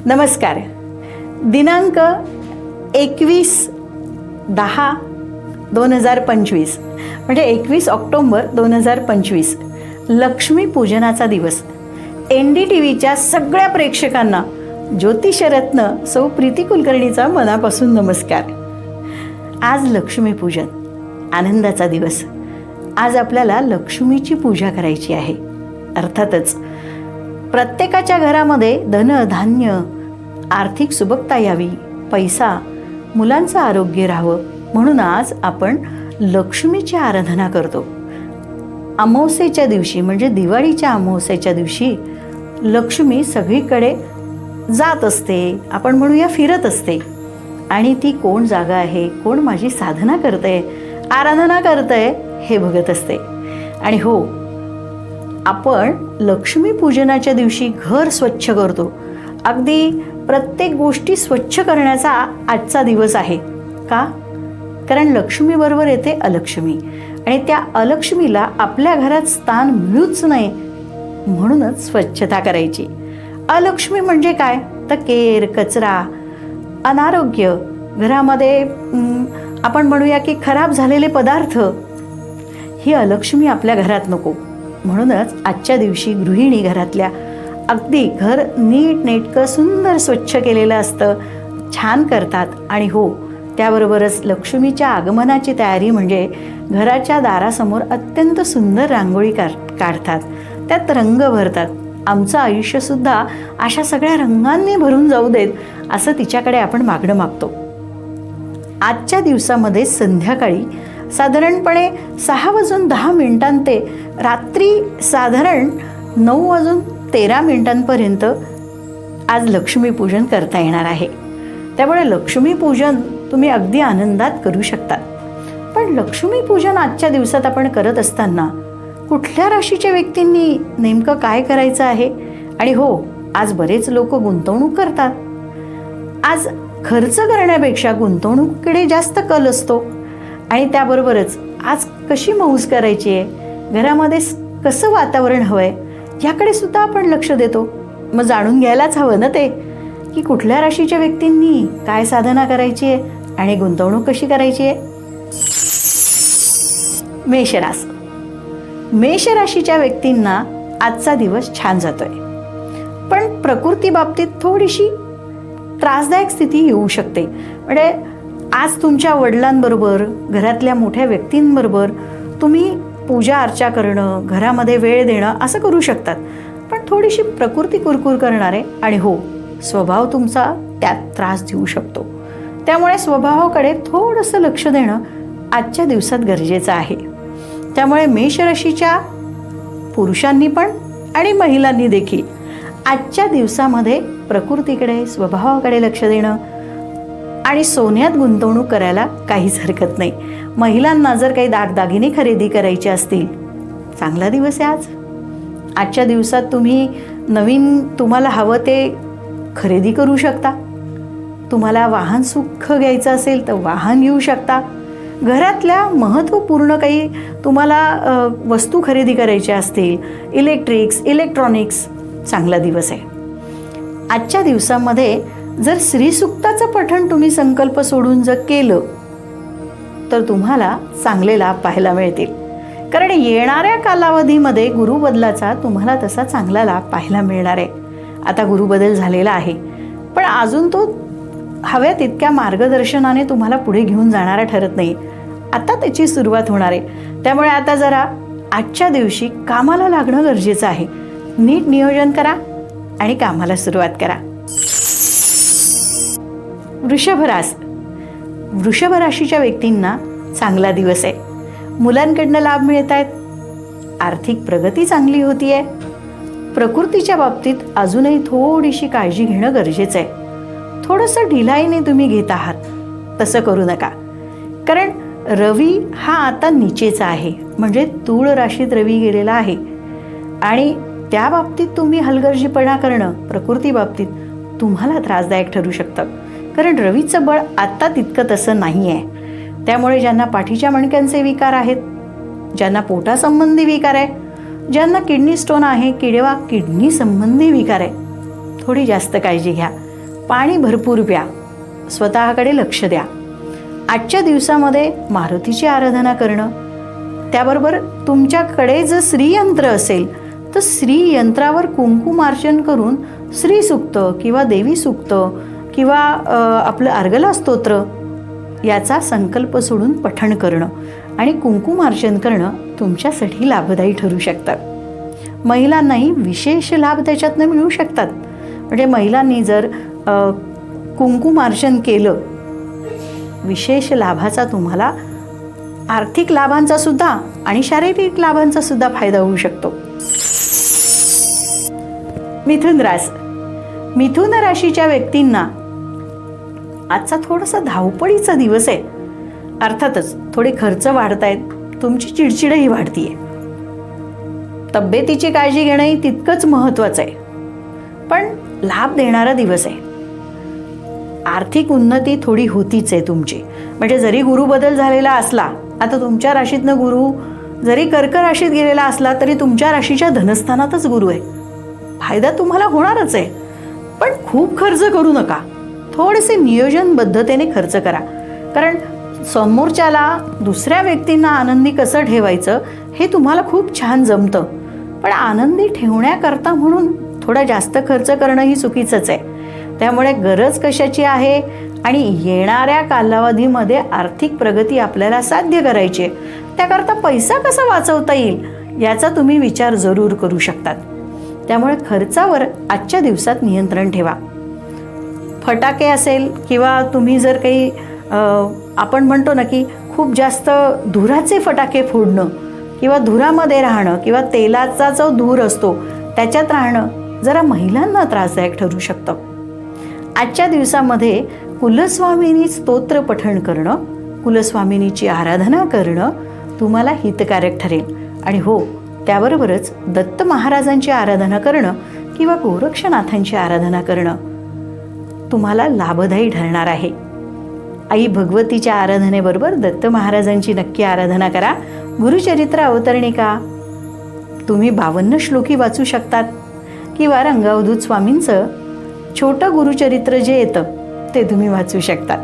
नमस्कार. दिनांक 21/10/2025 म्हणजे 21 ऑक्टोंबर 2025 लक्ष्मीपूजनाचा दिवस. NDTVच्या सगळ्या प्रेक्षकांना ज्योतिषरत्न सौ प्रीती कुलकर्णीचा मनापासून नमस्कार. आज लक्ष्मीपूजन, आनंदाचा दिवस. आज आपल्याला लक्ष्मीची पूजा करायची आहे. अर्थातच प्रत्येकाच्या घरामध्ये धन धान्य, आर्थिक सुबकता यावी, पैसा, मुलांचं आरोग्य राहावं म्हणून आज आपण लक्ष्मीची आराधना करतो. अमावस्येच्या दिवशी म्हणजे दिवाळीच्या अमावस्येच्या दिवशी लक्ष्मी सगळीकडे जात असते, आपण म्हणूया फिरत असते. आणि ती कोण जागा आहे, कोण माझी साधना करते, आराधना करते हे बघत असते. आणि हो, आपण लक्ष्मीपूजनाच्या दिवशी घर स्वच्छ करतो. अगदी प्रत्येक गोष्टी स्वच्छ करण्याचा आजचा दिवस आहे. का? कारण लक्ष्मीबरोबर येते अलक्ष्मी आणि त्या अलक्ष्मीला आपल्या घरात स्थान मिळूच नये म्हणूनच स्वच्छता करायची. अलक्ष्मी म्हणजे काय? तर केर, कचरा, अनारोग्य, घरामध्ये आपण म्हणूया की खराब झालेले पदार्थ, ही अलक्ष्मी आपल्या घरात नको. म्हणूनच आजच्या दिवशी गृहिणी घरातल्या अगदी घर नीट नेटकं सुंदर स्वच्छ केलेलं असतं, छान करतात. आणि हो, त्याबरोबरच लक्ष्मीच्या आगमनाची तयारी म्हणजे घराच्या दारासमोर अत्यंत सुंदर रांगोळी काढतात, त्यात रंग भरतात. आमचं आयुष्यसुद्धा अशा सगळ्या रंगांनी भरून जाऊ देत असं तिच्याकडे आपण मागणं मागतो. आजच्या दिवसामध्ये संध्याकाळी साधारणपणे 6:10 ते रात्री साधारण 9:13 आज लक्ष्मीपूजन करता येणार आहे. त्यामुळे लक्ष्मीपूजन तुम्ही अगदी आनंदात करू शकता. पण लक्ष्मीपूजन आजच्या दिवसात आपण करत असताना कुठल्या राशीच्या व्यक्तींनी नेमकं काय करायचं आहे? आणि हो, आज बरेच लोक गुंतवणूक करतात. आज खर्च करण्यापेक्षा गुंतवणुकीकडे जास्त कल असतो. आणि त्याबरोबरच आज कशी मौज करायची आहे, घरामध्ये कसं वातावरण हवं आहे याकडे सुद्धा आपण लक्ष देतो. मग जाणून घ्यायलाच हवं ना ते, की कुठल्या राशीच्या व्यक्तींनी काय साधना करायची आहे आणि गुंतवणूक कशी करायची आहे. मेषरास. मेष राशीच्या व्यक्तींना आजचा दिवस छान जातोय, पण प्रकृती बाबतीत थोडीशी त्रासदायक स्थिती येऊ शकते. म्हणजे आज तुमच्या वडिलांबरोबर, घरातल्या मोठ्या व्यक्तींबरोबर तुम्ही पूजा अर्चा करणं, घरामध्ये वेळ देणं असं करू शकतात. पण थोडीशी प्रकृती कुरकुर करणार आहे. आणि हो, स्वभाव तुमचा त्यात त्रास देऊ शकतो. त्यामुळे स्वभावाकडे थोडंसं लक्ष देणं आजच्या दिवसात गरजेचं आहे. त्यामुळे मेष राशीच्या पुरुषांनी पण आणि महिलांनी देखील आजच्या दिवसामध्ये प्रकृतीकडे, स्वभावाकडे लक्ष देणं आणि सोन्यात गुंतवणूक करायला काहीच हरकत नाही. महिलांना जर काही दागदागिने खरेदी करायचे असतील, चांगला दिवस आहे आज. आजच्या दिवसात तुम्ही नवीन तुम्हाला हवं ते खरेदी करू शकता. तुम्हाला वाहन सुख घ्यायचं असेल तर वाहन घेऊ शकता. घरातल्या महत्त्वपूर्ण काही तुम्हाला वस्तू खरेदी करायच्या असतील, इलेक्ट्रॉनिक्स, चांगला दिवस आहे. आजच्या दिवसामध्ये जर श्रीसूक्ताचं पठण तुम्ही संकल्प सोडून जर केलं तर तुम्हाला चांगले लाभ पाहायला मिळतील. कारण येणाऱ्या कालावधीमध्ये गुरुबदलाचा तुम्हाला तसा चांगला लाभ पाहायला मिळणार आहे. आता गुरुबदल झालेला आहे, पण अजून तो हव्या तितक्या मार्गदर्शनाने तुम्हाला पुढे घेऊन जाणारा ठरत नाही. आता त्याची सुरुवात होणार आहे. त्यामुळे आता जरा आजच्या दिवशी कामाला लागणं गरजेचं आहे. नीट नियोजन करा आणि कामाला सुरुवात करा. वृषभ राशीच्या व्यक्तींना चांगला दिवस आहे. मुलांकडनं लाभ मिळत आहेत, आर्थिक प्रगती चांगली होती आहे. प्रकृतीच्या बाबतीत अजूनही थोडीशी काळजी घेणं गरजेचं आहे. थोडंसं ढिलाईने तुम्ही घेत आहात, तसं करू नका. कारण रवी हा आता नीचेचा आहे, म्हणजे तूळ राशीत रवी गेलेला आहे. आणि त्या बाबतीत तुम्ही हलगर्जीपणा करणं प्रकृती बाबतीत तुम्हाला त्रासदायक ठरू शकतं. कारण रवीचं बळ आत्ता तितकं तसं नाही आहे. त्यामुळे ज्यांना पाठीच्या मणक्यांचे विकार आहेत, ज्यांना पोटासंबंधी विकार आहे, ज्यांना किडनी स्टोन आहे किंवा किडनी संबंधी विकार आहे, थोडी जास्त काळजी घ्या. पाणी भरपूर प्या, स्वतःकडे लक्ष द्या. आजच्या दिवसामध्ये मारुतीची आराधना करणं, त्याबरोबर तुमच्याकडे जर श्रीयंत्र असेल तर श्रीयंत्रावर कुंकुमार्चन करून श्रीसूक्त किंवा देवी सूक्त किंवा आपलं अर्गला स्तोत्र याचा संकल्प सोडून पठण करणं आणि कुंकुमार्चन करणं तुमच्यासाठी लाभदायी ठरू शकतात. महिलांनाही विशेष लाभ त्याच्यातनं मिळू शकतात. म्हणजे महिलांनी जर कुंकुमार्चन केलं, विशेष लाभाचा तुम्हाला आर्थिक लाभांचा सुद्धा आणि शारीरिक लाभांचा सुद्धा फायदा होऊ शकतो. मिथुन रास. मिथुन राशीच्या व्यक्तींना आजचा थोडासा धावपळीचा दिवस आहे. अर्थातच थोडे खर्च वाढतायत, तुमची चिडचिडही वाढतीये. तब्येतीची काळजी घेणंही तितकंच महत्त्वाचं आहे, पण लाभ देणारा दिवस आहे. आर्थिक उन्नती थोडी होतीच आहे तुमची. म्हणजे जरी गुरु बदल झालेला असला, आता तुमच्या राशीतनं गुरु जरी कर्क राशीत गेलेला असला तरी तुमच्या राशीच्या धनस्थानातच गुरु आहे. फायदा तुम्हाला होणारच आहे, पण खूप खर्च करू नका. थोडेसे नियोजनबद्धतेने खर्च करा, कारण समोरच्याला दुसऱ्या व्यक्तींना आनंदी कसं ठेवायचं हे तुम्हाला खूप छान जमतं. पण आनंदी ठेवण्याकरता म्हणून थोडा जास्त खर्च करणंही चुकीचंच आहे. त्यामुळे गरज कशाची आहे आणि येणाऱ्या कालावधीमध्ये आर्थिक प्रगती आपल्याला साध्य करायची आहे, त्याकरता पैसा कसा वाचवता येईल याचा तुम्ही विचार जरूर करू शकतात. त्यामुळे खर्चावर आजच्या दिवसात नियंत्रण ठेवा. फटाके असेल किंवा तुम्ही जर काही आपण म्हणतो ना की खूप जास्त धुराचे फटाके फोडणं किंवा धुरामध्ये राहणं किंवा तेलाचा जो धूर असतो त्याच्यात राहणं जरा महिलांना त्रासदायक ठरू शकतं. आजच्या दिवसामध्ये कुलस्वामिनी स्तोत्र पठण करणं, कुलस्वामिनीची आराधना करणं तुम्हाला हितकारक ठरेल. आणि हो, त्याबरोबरच दत्त महाराजांची आराधना करणं किंवा गोरक्षनाथांची आराधना करणं तुम्हाला लाभदायी ठरणार आहे. आई भगवतीच्या आराधनेबरोबर दत्त महाराजांची नक्की आराधना करा. गुरुचरित्र अवतरणिका तुम्ही 52 श्लोकी वाचू शकतात किंवा रंगावधूत स्वामींचं छोटं गुरुचरित्र जे येतं ते तुम्ही वाचू शकतात.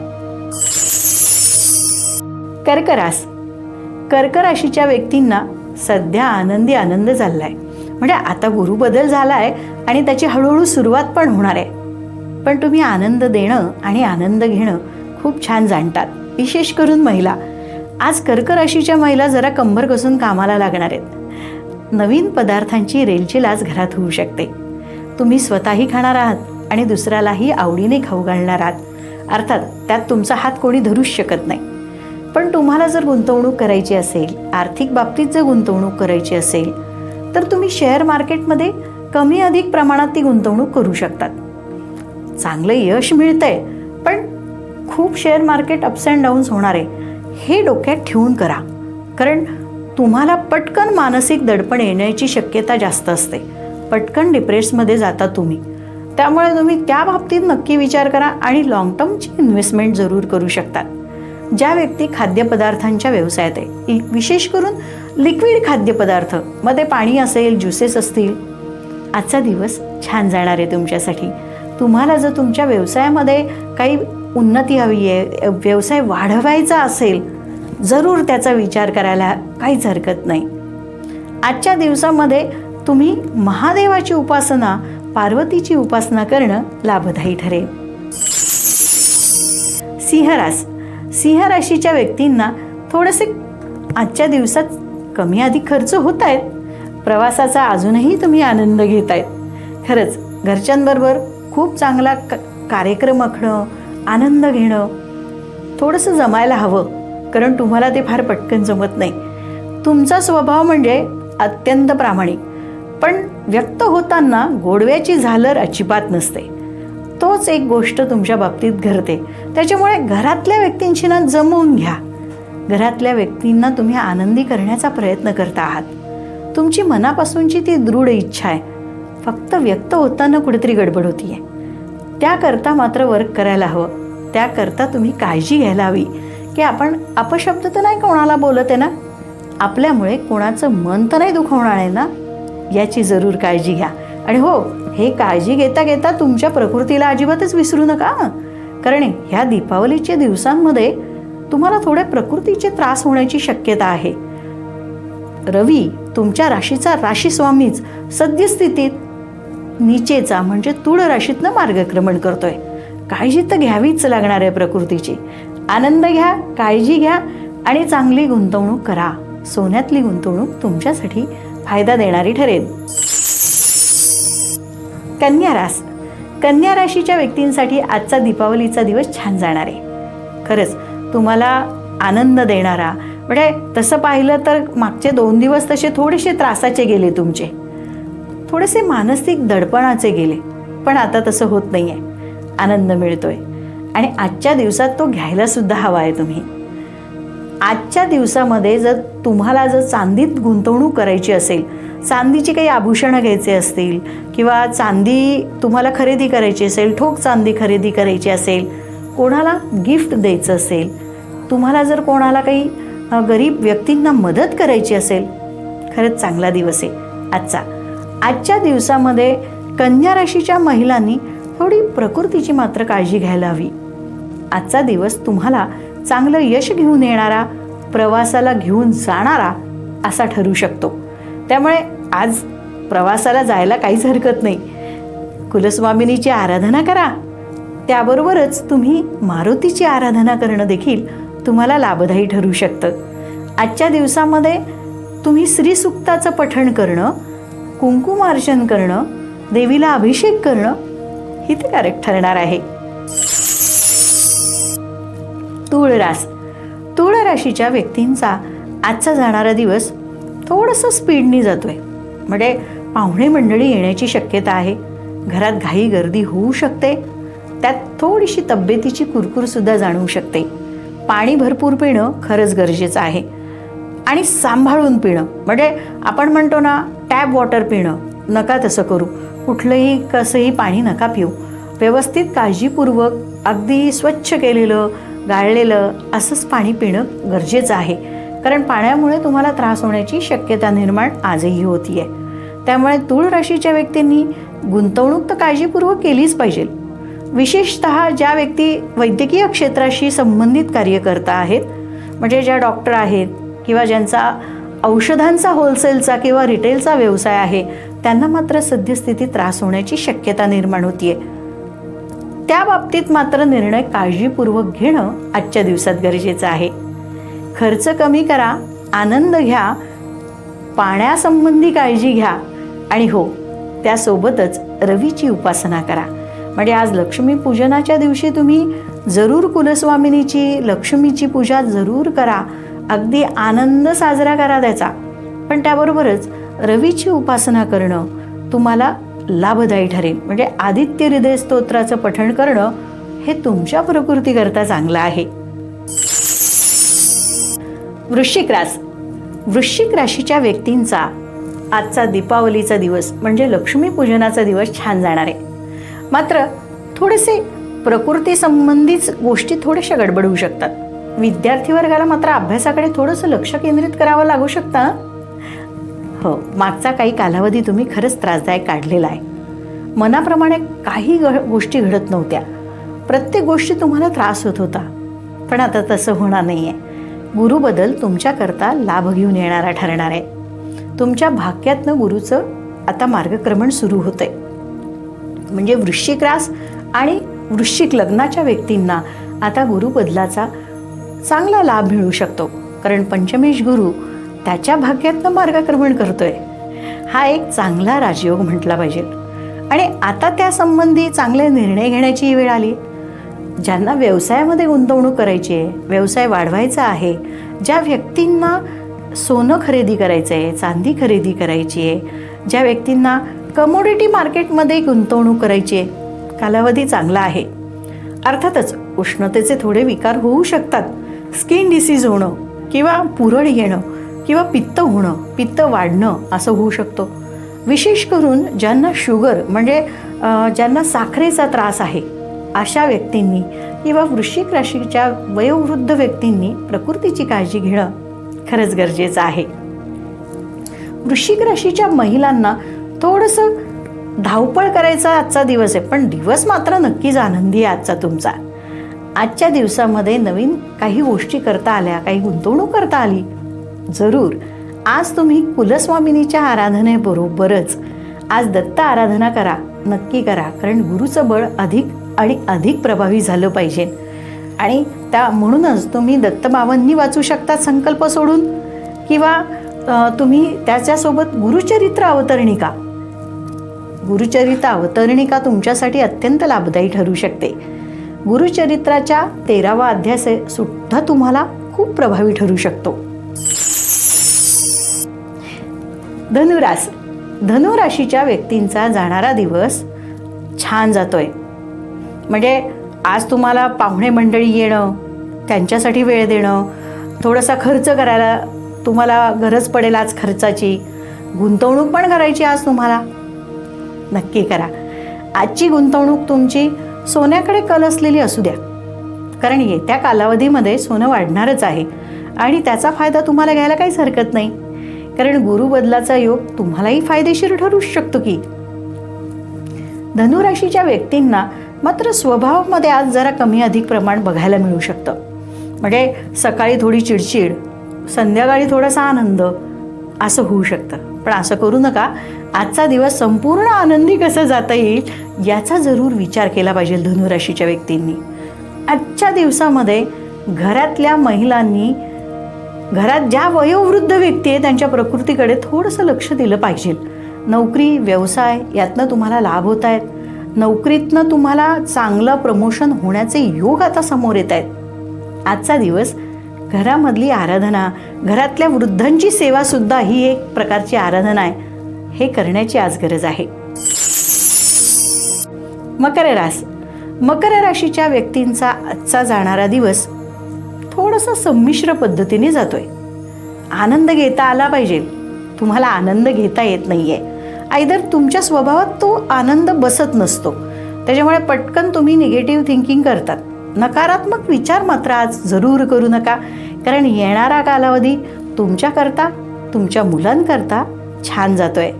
कर्क रास. कर्क राशीच्या व्यक्तींना सध्या आनंद चाललाय. म्हणजे आता गुरु बदल झालाय आणि त्याची हळूहळू सुरुवात पण होणार आहे. पण तुम्ही आनंद देणं आणि आनंद घेणं खूप छान जाणतात. विशेष करून महिला. आज कर्क राशीच्या महिला जरा कंबर कसून कामाला लागणार आहेत. नवीन पदार्थांची रेलचेल आज घरात होऊ शकते. तुम्ही स्वतःही खाणार आहात आणि दुसऱ्यालाही आवडीने खाऊ घालणार आहात. अर्थात त्यात तुमचा हात कोणी धरूच शकत नाही. पण तुम्हाला जर गुंतवणूक करायची असेल, आर्थिक बाबतीत जर गुंतवणूक करायची असेल तर तुम्ही शेअर मार्केटमध्ये कमी अधिक प्रमाणात ती गुंतवणूक करू शकतात. चांगलं यश मिळतंय, पण खूप share market ups and downs होणार आहे हे डोक्यात ठेवून करा. कारण तुम्हाला पटकन मानसिक दडपण येण्याची शक्यता जास्त असते. पटकन डिप्रेशनमध्ये जाता तुम्ही. त्यामुळे तुम्ही त्या बाबतीत नक्की विचार करा आणि लॉंग टर्मची इन्व्हेस्टमेंट जरूर करू शकतात. ज्या व्यक्ती खाद्यपदार्थांच्या व्यवसायात आहे, विशेष करून लिक्विड खाद्यपदार्थ मध्ये पाणी असेल, ज्युसेस असतील, आजचा दिवस छान जाणार आहे तुमच्यासाठी. तुम्हाला जर तुमच्या व्यवसायामध्ये काही उन्नती हवी आहे, व्यवसाय वाढवायचा असेल, जरूर त्याचा विचार करायला काहीच हरकत नाही. आजच्या दिवसामध्ये तुम्ही महादेवाची उपासना, पार्वतीची उपासना करणं लाभदायी ठरेल. सिंह रास. सिंह राशीच्या व्यक्तींना थोडेसे आजच्या दिवसात कमी अधिक खर्च होत आहेत. प्रवासाचा अजूनही तुम्ही आनंद घेत आहेत. खरंच घरच्यांबरोबर खूप चांगला कार्यक्रम आखणं, आनंद घेणं थोडंसं जमायला हवं, कारण तुम्हाला ते फार पटकन जमत नाही. तुमचा स्वभाव म्हणजे अत्यंत प्रामाणिक, पण व्यक्त होताना गोडव्याची झालर अजिबात नसते. तोच एक गोष्ट तुमच्या बाबतीत घडते. त्याच्यामुळे घरातल्या व्यक्तींशी ना जमवून घ्या. घरातल्या व्यक्तींना तुम्ही आनंदी करण्याचा प्रयत्न करता आहात. तुमची मनापासूनची ती दृढ इच्छा आहे, फक्त व्यक्त होताना कुठेतरी गडबड होती आहे. त्याकरता मात्र वर्क करायला हवं. त्याकरता तुम्ही काळजी घ्यायला हवी की आपण अपशब्द तर नाही कोणाला बोलत आहे ना, आपल्यामुळे कोणाचं मन तर नाही दुखवणार आहे ना, याची जरूर काळजी घ्या. आणि हो, हे काळजी घेता घेता तुमच्या प्रकृतीला अजिबातच विसरू नका, कारण ह्या दीपावलीच्या दिवसांमध्ये तुम्हाला थोडे प्रकृतीचे त्रास होण्याची शक्यता आहे. रवी तुमच्या राशीचा राशीस्वामीच सद्यस्थितीत नीचेचा म्हणजे तुळ राशीतनं मार्गक्रमण करतोय. काळजी तर घ्यावीच लागणार आहे प्रकृतीची. आनंद घ्या, काळजी घ्या आणि चांगली गुंतवणूक करा. सोन्यातली गुंतवणूक तुमच्यासाठी फायदा देणारी ठरेल. कन्या रास. कन्या राशीच्या व्यक्तींसाठी आजचा दीपावलीचा दिवस छान जाणार आहे. खरंच तुम्हाला आनंद देणारा, म्हणजे तसं पाहिलं तर मागचे 2 दिवस तसे थोडेसे त्रासाचे गेले तुमचे, थोडेसे मानसिक दडपणाचे गेले, पण आता तसं होत नाही आहे. आनंद मिळतोय आणि आजच्या दिवसात तो घ्यायला सुद्धा हवा आहे तुम्ही. आजच्या दिवसामध्ये जर तुम्हाला चांदीत गुंतवणूक करायची असेल, चांदीची काही आभूषणं घ्यायचे असतील किंवा चांदी तुम्हाला खरेदी करायची असेल, ठोक चांदी खरेदी करायची असेल, कोणाला गिफ्ट द्यायचं असेल, तुम्हाला जर कोणाला काही गरीब व्यक्तींना मदत करायची असेल, खरंच चांगला दिवस आहे आजचा. आजच्या दिवसामध्ये कन्या राशीच्या महिलांनी थोडी प्रकृतीची मात्र काळजी घ्यायला हवी. आजचा दिवस तुम्हाला चांगलं यश घेऊन येणारा, प्रवासाला घेऊन जाणारा असा ठरू शकतो. त्यामुळे आज प्रवासाला जायला काहीच हरकत नाही. कुलस्वामिनीची आराधना करा, त्याबरोबरच तुम्ही मारुतीची आराधना करणं देखील तुम्हाला लाभदायी ठरू शकतं. आजच्या दिवसामध्ये तुम्ही श्रीसूक्ताचं पठण करणं, कुंकुमार्चन करणं, देवीला अभिषेक करणं हितकारक ठरणार आहे. तुळ रास. तुळ राशीच्या व्यक्तींचा आजचा जाणारा दिवस थोडंसं स्पीडनी जातोय, म्हणजे पाहुणे मंडळी येण्याची शक्यता आहे. घरात घाई गर्दी होऊ शकते, त्यात थोडीशी तब्येतीची कुरकुरसुद्धा जाणवू शकते. पाणी भरपूर पिणं खरंच गरजेचं आहे आणि सांभाळून पिणं, म्हणजे आपण म्हणतो ना टॅप वॉटर पिणं, नका तसं करू. कुठलंही कसंही पाणी नका पिऊ. व्यवस्थित काळजीपूर्वक अगदी स्वच्छ केलेलं, गाळलेलं असंच पाणी पिणं गरजेचं आहे, कारण पाण्यामुळे तुम्हाला त्रास होण्याची शक्यता निर्माण आजही होती आहे. त्यामुळे तुळ राशीच्या व्यक्तींनी गुंतवणूक तर काळजीपूर्वक केलीच पाहिजे. विशेषतः ज्या व्यक्ती वैद्यकीय क्षेत्राशी संबंधित कार्यकर्ता आहेत, म्हणजे ज्या डॉक्टर आहेत किंवा ज्यांचा औषधांचा होलसेलचा किंवा रिटेलचा व्यवसाय आहे, त्यांना मात्र सद्यस्थितीत त्रास होण्याची शक्यता निर्माण होतीये. त्या बाबतीत मात्र निर्णय काळजीपूर्वक घेणं आजच्या दिवसात गरजेचं आहे. खर्च कमी करा, आनंद घ्या, पाण्यासंबंधी काळजी घ्या आणि हो, त्यासोबतच रवीची उपासना करा. म्हणजे आज लक्ष्मी पूजनाच्या दिवशी तुम्ही जरूर कुलस्वामिनीची, लक्ष्मीची पूजा जरूर करा. अगदी आनंद साजरा करा त्याचा, पण त्याबरोबरच रवीची उपासना करणं तुम्हाला लाभदायी ठरेल. म्हणजे आदित्य हृदय स्तोत्राचं पठण करणं हे तुमच्या प्रकृतीकरता चांगलं आहे. वृश्चिक रास. वृश्चिक राशीच्या व्यक्तींचा आजचा दीपावलीचा दिवस म्हणजे लक्ष्मीपूजनाचा दिवस छान जाणार आहे. मात्र थोडेसे प्रकृती संबंधीच गोष्टी थोड्याशा गडबड होऊ शकतात. विद्यार्थी वर्गाला मात्र अभ्यासाकडे थोडंसं लक्ष केंद्रित करावं लागू शकतं. हो, मागचा काही कालावधी तुम्ही खरंच त्रासदायक काढलेला आहे. मनाप्रमाणे काही गोष्टी घडत नव्हत्या. प्रत्येक गोष्टी तुम्हाला त्रास होत होता, पण आता तसं होणार नाही आहे. गुरुबदल तुमच्याकरता लाभ घेऊन येणारा ठरणार आहे. तुमच्या भाग्यातनं गुरुचं आता मार्गक्रमण सुरू होतं आहे. म्हणजे वृश्चिक रास आणि वृश्चिक लग्नाच्या व्यक्तींना आता गुरुबदलाचा चांगला लाभ मिळू शकतो, कारण पंचमेश गुरु त्याच्या भाग्यातनं मार्गक्रमण करतोय. हा एक चांगला राजयोग म्हटला पाहिजे. आणि आता त्यासंबंधी चांगले निर्णय घेण्याची वेळ आली. ज्यांना व्यवसायामध्ये गुंतवणूक करायची आहे, व्यवसाय वाढवायचा आहे, ज्या व्यक्तींना सोनं खरेदी करायचं आहे, चांदी खरेदी करायची आहे, ज्या व्यक्तींना कमोडिटी मार्केटमध्ये गुंतवणूक करायची आहे, कालावधी चांगला आहे. अर्थातच उष्णतेचे थोडे विकार होऊ शकतात. स्किन डिसीज होणं किंवा पुरळ येणं किंवा पित्त होणं, पित्त वाढणं असं होऊ शकतो. विशेष करून ज्यांना शुगर म्हणजे ज्यांना साखरेचा त्रास आहे अशा व्यक्तींनी किंवा वृश्चिक राशीच्या वयोवृद्ध व्यक्तींनी प्रकृतीची काळजी घेणं खरंच गरजेचं आहे. वृश्चिक राशीच्या महिलांना थोडंसं धावपळ करायचा आजचा दिवस आहे, पण दिवस मात्र नक्कीच आनंदी आहे आजचा तुमचा. आजच्या दिवसामध्ये नवीन काही गोष्टी करता आल्या, काही गुंतवणूक करता आली. जरूर आज तुम्ही कुलस्वामिनीच्या आराधनेबरोबरच आज दत्त आराधना करा, नक्की करा. कारण गुरुचं बळ अधिक आणि अधिक प्रभावी झालं पाहिजे. आणि म्हणूनच तुम्ही दत्तबाबांनी वाचू शकता संकल्प सोडून, किंवा तुम्ही त्याच्यासोबत गुरुचरित्र अवतरणिका तुमच्यासाठी अत्यंत लाभदायी ठरू शकते. गुरुचरित्राच्या 13वा अध्याय सुद्धा तुम्हाला खूप प्रभावी ठरू शकतो. धनुराशीच्या व्यक्तींचा जाणारा दिवस छान जातोय. म्हणजे आज तुम्हाला पाहुणे मंडळी येणं, त्यांच्यासाठी वेळ देणं, थोडासा खर्च करायला तुम्हाला गरज पडेल. आज खर्चाची गुंतवणूक पण करायची आज तुम्हाला, नक्की करा. आजची गुंतवणूक तुमची सोन्याकडे कल असलेली असू द्या, कारण येत्या कालावधीमध्ये सोनं वाढणारच आहे आणि त्याचा फायदा तुम्हाला घ्यायला काहीच हरकत नाही. कारण गुरुबदलाचा योग तुम्हालाही फायदेशीर ठरू शकतो की. धनुराशीच्या व्यक्तींना मात्र स्वभावामध्ये आज जरा कमी अधिक प्रमाण बघायला मिळू शकतं. म्हणजे सकाळी थोडी चिडचिड, संध्याकाळी थोडासा आनंद असं होऊ शकतं. पण असं करू नका. आजचा दिवस संपूर्ण आनंदी कसं जाता येईल याचा जरूर विचार केला पाहिजे धनुराशीच्या व्यक्तींनी. आजच्या दिवसामध्ये घरातल्या महिलांनी, घरात ज्या वयोवृद्ध व्यक्ती आहेत त्यांच्या प्रकृतीकडे थोडंसं लक्ष दिलं पाहिजे. नोकरी, व्यवसाय यातनं तुम्हाला लाभ होत आहेत. नोकरीतनं तुम्हाला चांगलं प्रमोशन होण्याचे योग आता समोर येत आहेत. आजचा दिवस घरामधली आराधना, घरातल्या वृद्धांची सेवासुद्धा ही एक प्रकारची आराधना आहे. हे करण्याची आज गरज आहे. मकर राशीच्या व्यक्तींचा आजचा जाणारा दिवस थोडासा संमिश्र पद्धतीने जातोय. आनंद घेता आला पाहिजे. तुम्हाला आनंद घेता येत नाहीये. आयदर तुमच्या स्वभावात तो आनंद बसत नसतो, त्याच्यामुळे पटकन तुम्ही निगेटिव्ह थिंकिंग करतात. नकारात्मक विचार मात्र आज जरूर करू नका. कारण येणारा कालावधी तुमच्याकरता, तुमच्या मुलांकरता छान जातोय.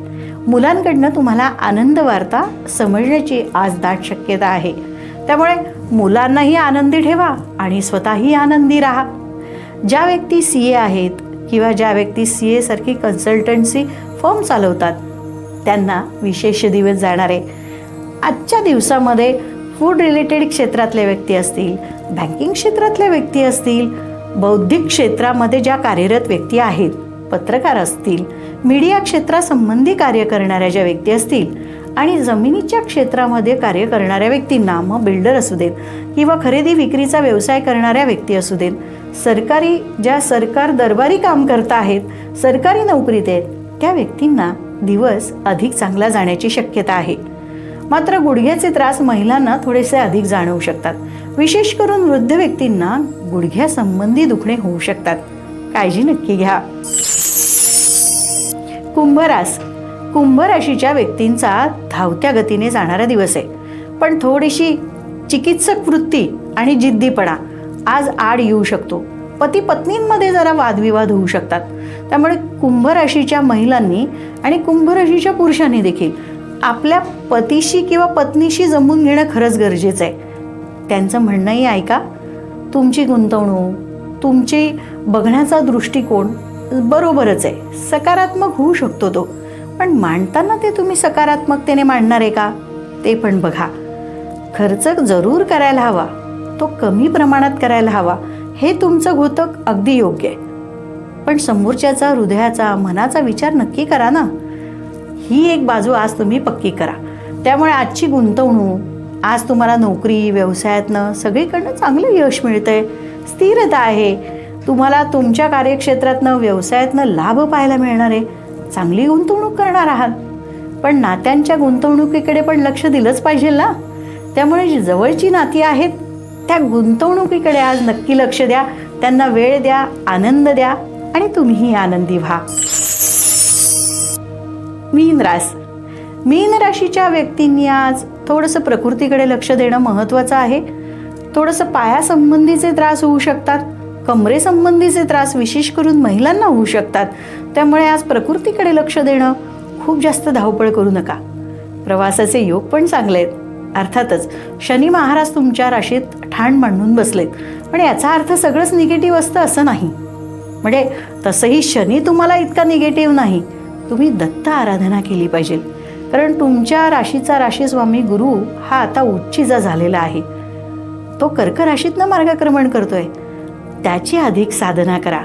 मुलांकडनं तुम्हाला आनंद वार्ता समजण्याची आज दाट शक्यता आहे. त्यामुळे मुलांनाही आनंदी ठेवा आणि स्वतःही आनंदी राहा. ज्या व्यक्ती CA आहेत किंवा ज्या व्यक्ती CA सारखी कन्सल्टन्सी फर्म चालवतात त्यांना विशेष दिवस जाणार आहे. आजच्या दिवसामध्ये फूड रिलेटेड क्षेत्रातल्या व्यक्ती असतील, बँकिंग क्षेत्रातल्या व्यक्ती असतील, बौद्धिक क्षेत्रामध्ये ज्या कार्यरत व्यक्ती आहेत, पत्रकार असतील, मीडिया क्षेत्रासंबंधी कार्य करणाऱ्या ज्या व्यक्ती असतील आणि जमिनीच्या क्षेत्रामध्ये कार्य करणाऱ्या व्यक्तींना, मग बिल्डर असू देत किंवा खरेदी विक्रीचा व्यवसाय करणाऱ्या व्यक्ती असू देत, सरकार दरबारी काम करता आहेत, सरकारी नोकरीत आहेत, त्या व्यक्तींना दिवस अधिक चांगला जाण्याची शक्यता आहे. मात्र गुडघ्याचे त्रास महिलांना थोडेसे अधिक जाणवू शकतात. विशेष करून वृद्ध व्यक्तींना गुडघ्यासंबंधी दुखणे होऊ शकतात. काळजी नक्की घ्या. कुंभ राशीच्या व्यक्तींचा धावत्या गतीने जाणारा दिवस आहे. पण थोडीशी चिकित्सक वृत्ती आणि जिद्दीपणा आज आड येऊ शकतो. पती पत्नींमध्ये जरा वादविवाद होऊ शकतात. त्यामुळे कुंभ राशीच्या महिलांनी आणि कुंभ राशीच्या पुरुषांनी देखील आपल्या पतीशी किंवा पत्नीशी जमून घेणं खरंच गरजेचं आहे. त्यांचं म्हणणंही ऐका. तुमची गुंतवणूक, तुमची बघण्याचा दृष्टिकोन बरोबरच आहे, सकारात्मक होऊ शकतो तो. पण मांडताना ते तुम्ही सकारात्मकतेने मांडणार आहे का ते पण बघा. खर्च जरूर करायला हवा, तो कमी प्रमाणात करायला हवा. हे तुमचं घोतक अगदी योग्य आहे. पण समोरच्याचा, हृदयाचा, मनाचा विचार नक्की करा ना. ही एक बाजू आज तुम्ही पक्की करा. त्यामुळे आजची गुंतवणूक, आज तुम्हाला नोकरी, व्यवसायातनं सगळीकडनं चांगलं यश मिळतंय, स्थिरता आहे. तुम्हाला तुमच्या कार्यक्षेत्रातनं, व्यवसायातनं लाभ पाहायला मिळणार आहे. चांगली गुंतवणूक करणार आहात. पण नात्यांच्या गुंतवणुकीकडे पण लक्ष दिलंच पाहिजे ना. त्यामुळे जी जवळची नाती आहेत त्या गुंतवणुकीकडे आज नक्की लक्ष द्या. त्यांना वेळ द्या, आनंद द्या आणि तुम्हीही आनंदी व्हा. मीन राशीच्या व्यक्तींनी आज थोडंसं प्रकृतीकडे लक्ष देणं महत्त्वाचं आहे. थोडंसं पायासंबंधीचे त्रास होऊ शकतात, कमरेसंबंधीचे त्रास विशेष करून महिलांना होऊ शकतात. त्यामुळे आज प्रकृतीकडे लक्ष देणं, खूप जास्त धावपळ करू नका. प्रवासाचे योग पण चांगले आहेत. अर्थातच शनी महाराज तुमच्या राशीत ठाण मांडून बसलेत, पण याचा अर्थ सगळंच निगेटिव्ह असतं असं नाही. म्हणजे तसंही शनी तुम्हाला इतका निगेटिव्ह नाही. तुम्ही दत्त आराधना केली पाहिजे, कारण तुमच्या राशीचा राशीस्वामी गुरु हा आता उच्चीचा झालेला आहे. तो कर्क राशीतनं मार्गक्रमण करतोय. त्याची अधिक साधना करा.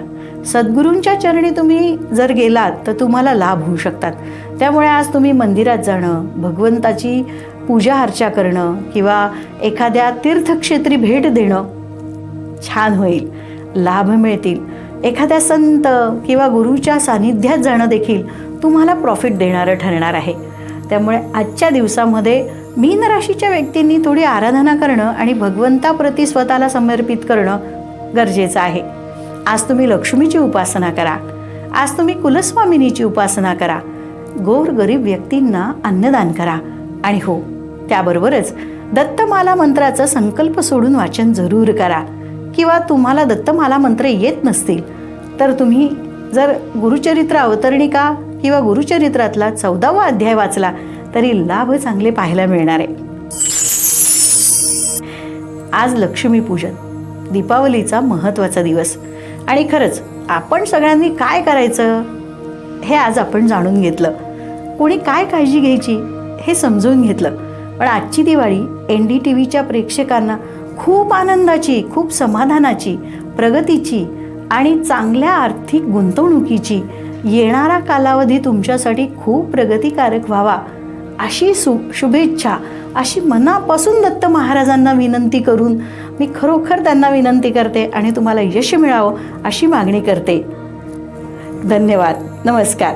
सद्गुरूंच्या चरणी तुम्ही जर गेलात तर तुम्हाला लाभ होऊ शकतात. त्यामुळे आज तुम्ही मंदिरात जाणं, भगवंताची पूजा अर्चा करणं किंवा एखाद्या तीर्थक्षेत्री भेट देणं छान होईल. लाभ मिळतील. एखाद्या संत किंवा गुरुच्या सानिध्यात जाणं देखील तुम्हाला प्रॉफिट देणारं ठरणार आहे. त्यामुळे आजच्या दिवसामध्ये मीन राशीच्या व्यक्तींनी थोडी आराधना करणं आणि भगवंताप्रती स्वतःला समर्पित करणं गरजेचं आहे. आज तुम्ही लक्ष्मीची उपासना करा. आज तुम्ही कुलस्वामिनीची उपासना करा. गोरगरीब व्यक्तींना अन्नदान करा. आणि हो, त्याबरोबरच दत्तमाला मंत्राचं संकल्प सोडून वाचन जरूर करा. किंवा तुम्हाला दत्तमाला मंत्र येत नसतील तर तुम्ही जर गुरुचरित्र अवतरणिका किंवा गुरुचरित्रातला 14वा अध्याय वाचला तरी लाभ चांगले पाहायला मिळणार आहे. आज लक्ष्मीपूजन, दीपावलीचा महत्त्वाचा दिवस. आणि खरंच आपण सगळ्यांनी काय करायचं हे आज आपण जाणून घेतलं. कोणी काय काळजी घ्यायची हे समजून घेतलं. पण आजची दिवाळी NDTVच्या प्रेक्षकांना खूप आनंदाची, खूप समाधानाची, प्रगतीची आणि चांगल्या आर्थिक गुंतवणुकीची, येणारा कालावधी तुमच्यासाठी खूप प्रगतिकारक व्हावा अशी शुभेच्छा, अशी मनापासून दत्त महाराजांना विनंती करून मी खरोखर त्यांना विनंती करते आणि तुम्हाला यश मिळावं अशी मागणी करते. धन्यवाद. नमस्कार.